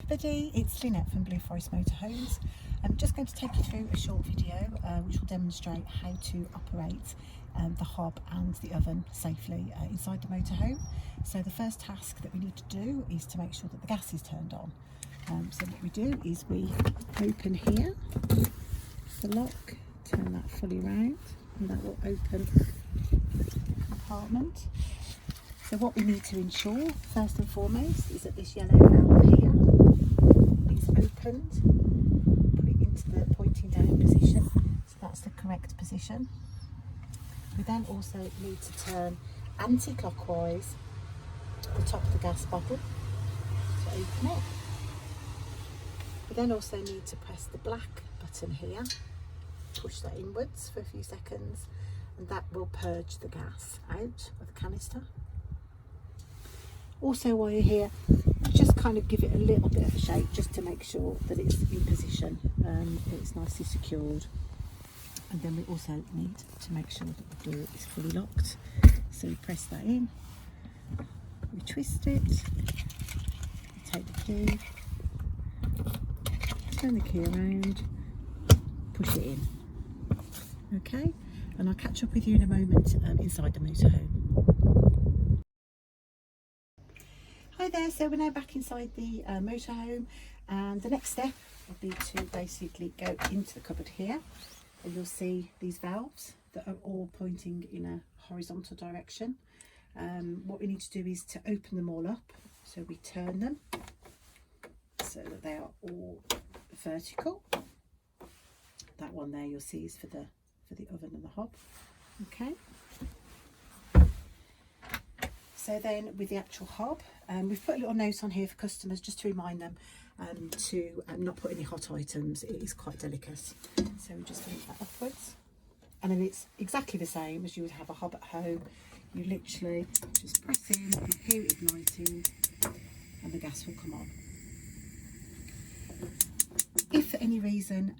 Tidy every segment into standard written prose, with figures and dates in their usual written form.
Everybody, it's Lynette from Blue Forest Motorhomes. I'm just going to take you through a short video which will demonstrate how to operate the hob and the oven safely inside the motorhome. So the first task that we need to do is to make sure that the gas is turned on. So what we do is we open here, the lock, turn that fully round, and that will open the compartment. So what we need to ensure first and foremost is that this yellow valve here is opened. Put it into the pointing down position, so that's the correct position. We then also need to turn anti-clockwise the top of the gas bottle to open it. We then also need to press the black button here, push that inwards for a few seconds, and that will purge the gas out of the canister. Also, while you're here, just kind of give it a little bit of a shake just to make sure that it's in position, it's nicely secured. And then we also need to make sure that the door is fully locked. So we press that in, we twist it, we take the key, turn the key around, push it in. Okay, and I'll catch up with you in a moment inside the motorhome. Hi there, so we're now back inside the motorhome, and the next step will be to basically go into the cupboard here, and you'll see these valves that are all pointing in a horizontal direction. What we need to do is to open them all up, so we turn them so that they are all vertical. That one there you'll see is for the oven and the hob. Okay. So then with the actual hob, we've put a little note on here for customers just to remind them to not put any hot items. It is quite delicate. So we just move that upwards. And then it's exactly the same as you would have a hob at home. You literally just press in, you hear it igniting, and the gas will come on. If for any reason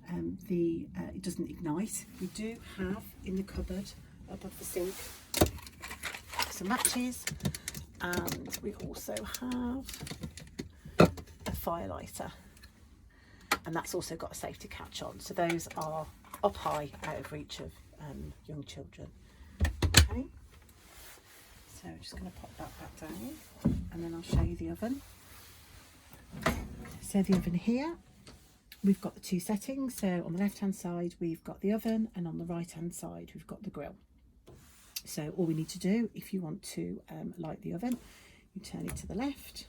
it doesn't ignite, we do have in the cupboard above the sink some matches, and we also have a fire lighter, and that's also got a safety catch on, so those are up high out of reach of young children. Okay, so I'm just going to pop that back down, and then I'll show you the oven. So the oven here, we've got the two settings. So on the left hand side we've got the oven, and on the right hand side we've got the grill. So all we need to do, if you want to light the oven, you turn it to the left,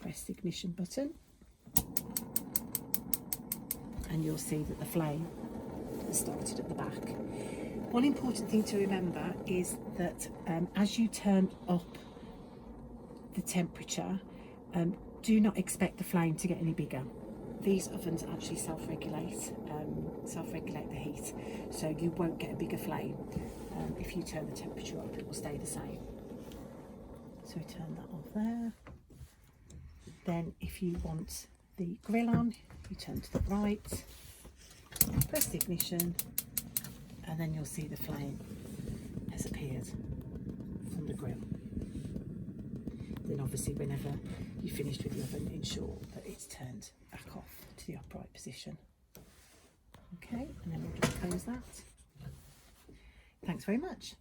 press the ignition button, and you'll see that the flame has started at the back. One important thing to remember is that as you turn up the temperature, do not expect the flame to get any bigger. These ovens actually self-regulate the heat, so you won't get a bigger flame. If you turn the temperature up, it will stay the same. So we turn that off there. Then if you want the grill on, you turn to the right, press the ignition, and then you'll see the flame has appeared from the grill. Then obviously whenever you've finished with the oven, ensure that it's turned back off to the upright position. Okay, and then we'll just close that. Thanks very much.